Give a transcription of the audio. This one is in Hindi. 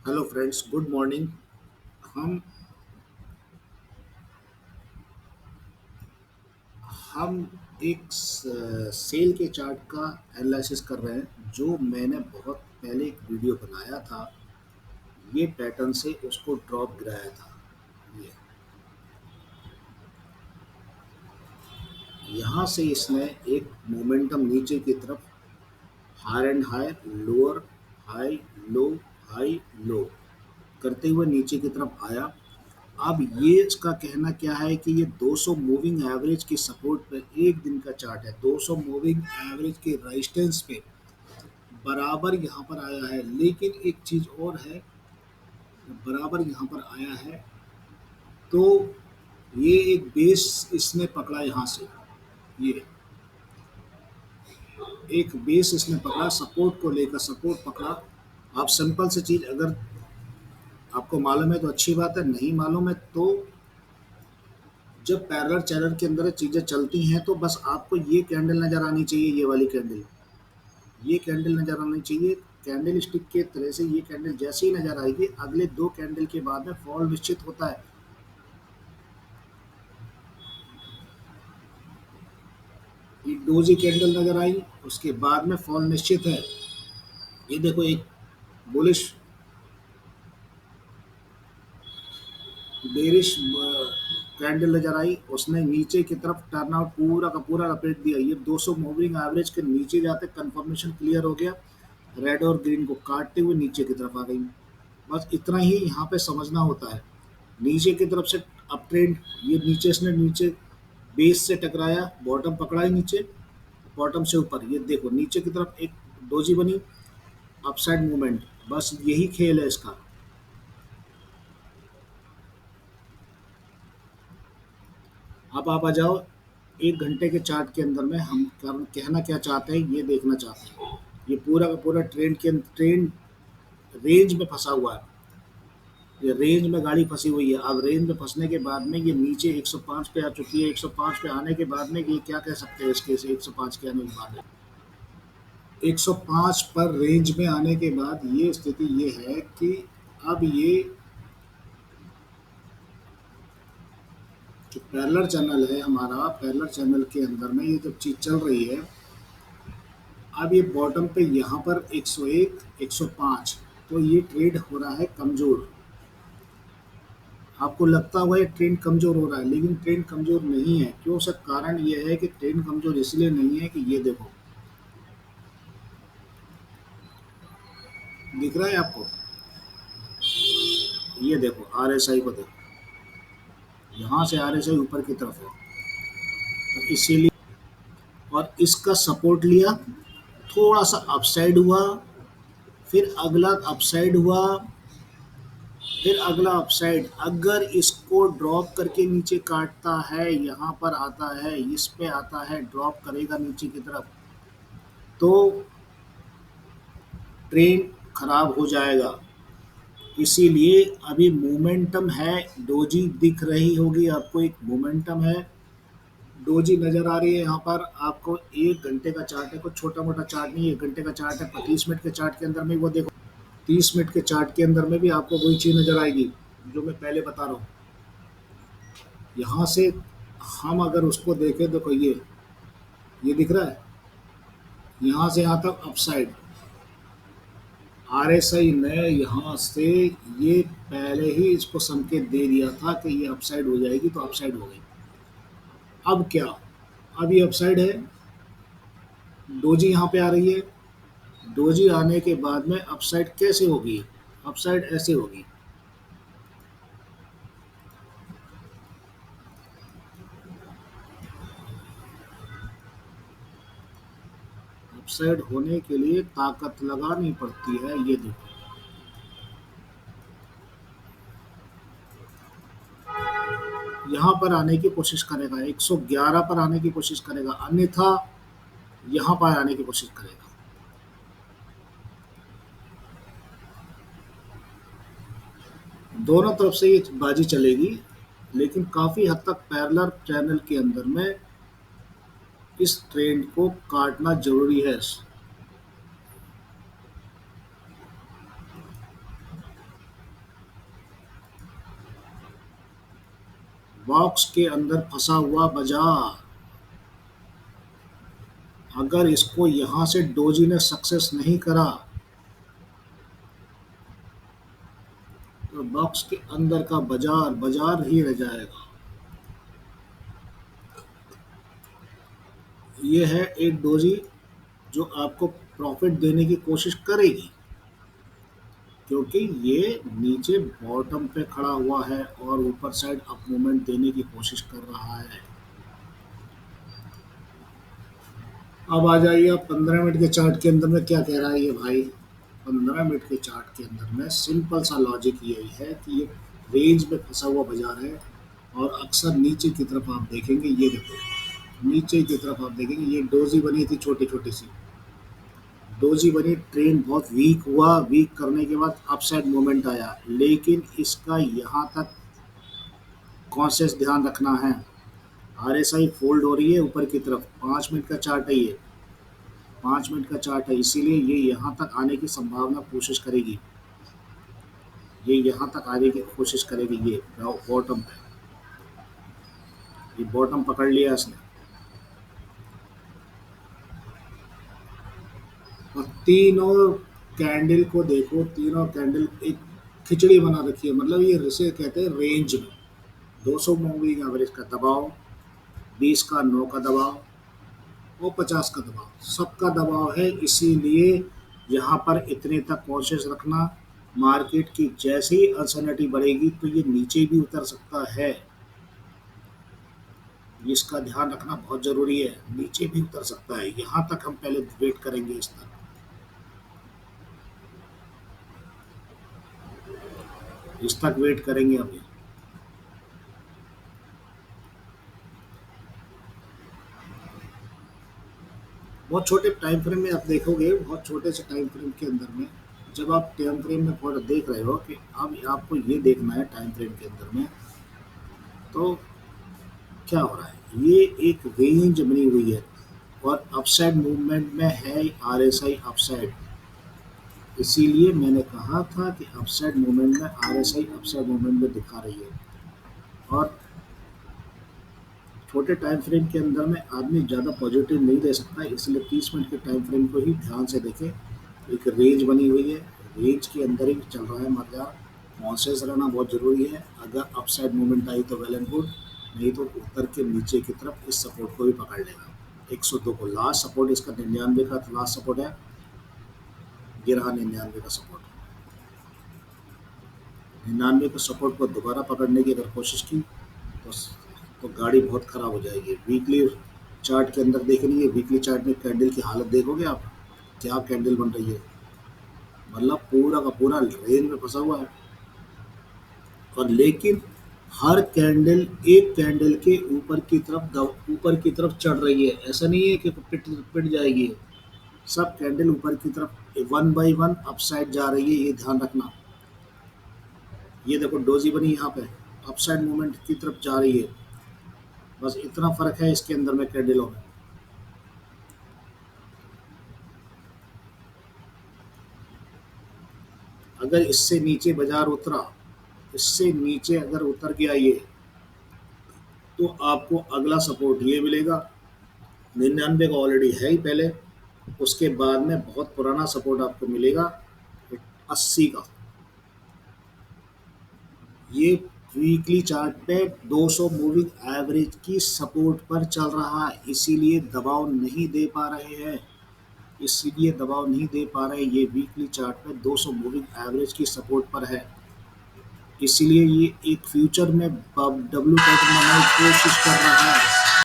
Hello friends, good morning. हम हम एक सेल के चार्ट का एनालिसिस कर रहे हैं जो मैंने बहुत पहले एक वीडियो बनाया था। ये पैटर्न से उसको ड्रॉप गिराया था। ये यहाँ से इसने एक मोमेंटम नीचे की तरफ higher and higher, lower, high, low, high, low करते हुए नीचे की तरफ आया। अब ये इसका कहना क्या है कि ये 200 मूविंग एवरेज की सपोर्ट पे एक दिन का चार्ट है। 200 मूविंग एवरेज के रेजिस्टेंस पे बराबर यहाँ पर आया है, लेकिन एक चीज़ और है, बराबर यहाँ पर आया है तो ये एक बेस इसने पकड़ा यहाँ से। ये एक बेस इसने पकड़ा, सपोर्ट को लेकर सपोर्ट पकड़ा। आप सिंपल सी चीज़ अगर आपको मालूम है तो अच्छी बात है, नहीं मालूम है तो जब पैरेलल चैनल के अंदर चीज़ें चलती हैं तो बस आपको ये कैंडल नज़र आनी चाहिए, ये वाली कैंडल, ये कैंडल नज़र आनी चाहिए। कैंडल स्टिक के तरह से ये कैंडल जैसे ही नज़र आएगी, अगले दो कैंडल के बाद में फॉल निश्चित होता है। एक डोजी कैंडल नज़र आई, उसके बाद में फॉल निश्चित है। ये देखो, एक बुलिश बेरिश कैंडल नज़र आई, उसने नीचे की तरफ टर्न आउट पूरा का पूरा लपेट दिया। ये 200 मूविंग एवरेज के नीचे जाते कंफर्मेशन क्लियर हो गया, रेड और ग्रीन को काटते हुए नीचे की तरफ आ गई। बस इतना ही यहाँ पे समझना होता है। नीचे की तरफ से अप ट्रेंड, ये नीचे इसने नीचे बेस से टकराया, बॉटम पकड़ा ही नीचे, बॉटम से ऊपर ये देखो नीचे की तरफ एक डोजी बनी, अपसाइड मूवमेंट। बस यही खेल है इसका। अब आप आ जाओ एक घंटे के चार्ट के अंदर में, हम कहना क्या चाहते हैं ये देखना चाहते हैं। ये पूरा का पूरा ट्रेंड रेंज में फंसा हुआ है। ये रेंज में गाड़ी फंसी हुई है। अब रेंज में फंसने के बाद में ये नीचे 105 पे आ चुकी है। 105 पे आने के बाद में ये क्या कह सकते हैं इसके से, 105 के आने के बाद 105 पर रेंज में आने के बाद ये स्थिति ये है कि अब ये जो पैरेलल चैनल है हमारा, पैरेलल चैनल के अंदर में ये जब चीज़ चल रही है, अब ये बॉटम पे यहाँ पर 101, 105, तो ये ट्रेड हो रहा है कमज़ोर। आपको लगता होगा ये ट्रेंड कमज़ोर हो रहा है, लेकिन ट्रेंड कमज़ोर नहीं है। क्यों? सर कारण ये है कि ट्रेंड कमज़ोर इसलिए नहीं है कि ये देखो, दिख रहा है आपको? ये देखो आरएसआई को देखो, यहाँ से आरएसआई ऊपर की तरफ है, तो इसीलिए। और इसका सपोर्ट लिया, थोड़ा सा अपसाइड हुआ, फिर अगला अपसाइड हुआ, फिर अगला अपसाइड। अगर इसको ड्रॉप करके नीचे काटता है, यहाँ पर आता है, इस पे आता है, ड्रॉप करेगा नीचे की तरफ, तो ट्रेंड खराब हो जाएगा। इसीलिए अभी मोमेंटम है, डोजी दिख रही होगी आपको, एक मोमेंटम है, डोजी नज़र आ रही है यहाँ पर आपको। एक घंटे का चार्ट है, कोई छोटा मोटा चार्ट नहीं है, एक घंटे का चार्ट है। 30 मिनट के चार्ट के अंदर में वो देखो, 30 मिनट के चार्ट के अंदर में भी आपको वही चीज़ नज़र आएगी जो मैं पहले बता रहा हूँ। यहाँ से हम अगर उसको देखें, देखो ये दिख रहा है, यहाँ से यहाँ तक अपसाइड। आरएसआई ने यहाँ से ये पहले ही इसको संकेत दे दिया था कि ये अपसाइड हो जाएगी, तो अपसाइड हो गई। अब क्या? अब ये अपसाइड है, डोजी यहाँ पे आ रही है। डोजी आने के बाद में अपसाइड कैसे होगी? अपसाइड ऐसे होगी। अपसाइड होने के लिए ताकत लगानी पड़ती है। ये देखो, यहाँ पर आने की कोशिश करेगा, 111 पर आने की कोशिश करेगा, अन्यथा यहाँ पर आने की कोशिश करेगा। दोनों तरफ से ये बाजी चलेगी, लेकिन काफ़ी हद तक पैरेलल चैनल के अंदर में इस ट्रेंड को काटना ज़रूरी है। बॉक्स के अंदर फंसा हुआ बाजार। अगर इसको यहां से डोजी ने सक्सेस नहीं करा तो बॉक्स के अंदर का बाजार बाजार ही रह जाएगा। ये है एक डोजी जो आपको प्रॉफिट देने की कोशिश करेगी, क्योंकि ये नीचे बॉटम पे खड़ा हुआ है और ऊपर साइड अप मूवमेंट देने की कोशिश कर रहा है। अब आ जाइए आप 15 मिनट के चार्ट के अंदर में क्या कह रहा है ये भाई। 15 मिनट के चार्ट के अंदर में सिंपल सा लॉजिक यही है कि ये रेंज में फंसा हुआ बाजार है और अक्सर नीचे की तरफ आप देखेंगे, ये देखो नीचे की तरफ आप देखेंगे ये डोजी बनी थी छोटी छोटी सी डोजी बनी, ट्रेन बहुत वीक हुआ, वीक करने के बाद अपसाइड मूवमेंट आया, लेकिन इसका यहाँ तक कॉन्शियस ध्यान रखना है। आरएसआई फोल्ड हो रही है ऊपर की तरफ, 5 मिनट का चार्ट है ये, 5 मिनट का चार्ट है, इसीलिए ये यहाँ तक आने की संभावना कोशिश करेगी, ये यहाँ तक आने की कोशिश करेगी। ये बॉटम पे, ये बॉटम पकड़ लिया इसने और तीनों कैंडल को देखो, तीनों कैंडल एक खिचड़ी बना रखी है, मतलब ये इसे कहते हैं रेंज में 200 मूविंग एवरेज का दबाव, 20 का 9 का दबाव और 50 का दबाव, सबका दबाव है। इसीलिए यहाँ पर इतने तक कोशिश रखना, मार्केट की जैसे ही अनसर्टेनिटी बढ़ेगी तो ये नीचे भी उतर सकता है, इसका ध्यान रखना बहुत जरूरी है, नीचे भी उतर सकता है। यहाँ तक हम पहले वेट करेंगे, इस तक वेट करेंगे अभी। बहुत छोटे टाइम फ्रेम में आप देखोगे, बहुत छोटे से टाइम फ्रेम के अंदर में जब आप टाइम फ्रेम में थोड़ा देख रहे हो कि अब आपको ये देखना है टाइम फ्रेम के अंदर में, तो क्या हो रहा है, ये एक रेंज बनी हुई है और अपसाइड मूवमेंट में है आरएसआई अपसाइड, इसीलिए मैंने कहा था कि अपसाइड मूवमेंट में आरएसआई अपसाइड मूवमेंट में दिखा रही है। और छोटे टाइम फ्रेम के अंदर में आदमी ज़्यादा पॉजिटिव नहीं दे सकता, इसलिए 30 मिनट के टाइम फ्रेम को ही ध्यान से देखें। एक रेंज बनी हुई है, रेंज के अंदर ही चल रहा है बाजार, कॉन्शियस रहना बहुत ज़रूरी है। अगर अपसाइड मूवमेंट आई तो वेल एंड गुड, नहीं तो उतर के नीचे की तरफ इस सपोर्ट को भी पकड़ लेगा। 102 को लास्ट सपोर्ट इसका, 99 का लास्ट सपोर्ट है, ये रहा 99 का सपोर्ट। 99 के सपोर्ट को दोबारा पकड़ने की अगर कोशिश की तो गाड़ी बहुत ख़राब हो जाएगी। वीकली चार्ट के अंदर देख लीजिए, वीकली चार्ट में कैंडल की हालत देखोगे आप, क्या कैंडल बन रही है, मतलब पूरा का पूरा रेंज में फंसा हुआ है। और लेकिन हर कैंडल एक कैंडल के ऊपर की तरफ चढ़ रही है, ऐसा नहीं है कि पिट पिट जाएगी, सब कैंडल ऊपर की तरफ 1 बाई 1 अपसाइड जा रही है, ये ध्यान रखना। ये देखो डोजी बनी यहाँ पे, अपसाइड मूवमेंट की तरफ जा रही है, बस इतना फर्क है इसके अंदर में कैंडलों में। अगर इससे नीचे बाजार उतरा, इससे नीचे अगर उतर गया ये, तो आपको अगला सपोर्ट ये मिलेगा, 99 का ऑलरेडी है ही पहले, उसके बाद में बहुत पुराना सपोर्ट आपको मिलेगा 80 का। ये वीकली चार्ट पे 200 मूविंग एवरेज की सपोर्ट पर चल रहा है, इसीलिए दबाव नहीं दे पा रहे हैं, इसीलिए दबाव नहीं दे पा रहे। ये वीकली चार्ट पे 200 मूविंग एवरेज की सपोर्ट पर है, इसीलिए ये एक फ्यूचर में डब्ल्यू पैटर्न बनाने की कोशिश कर रहा है।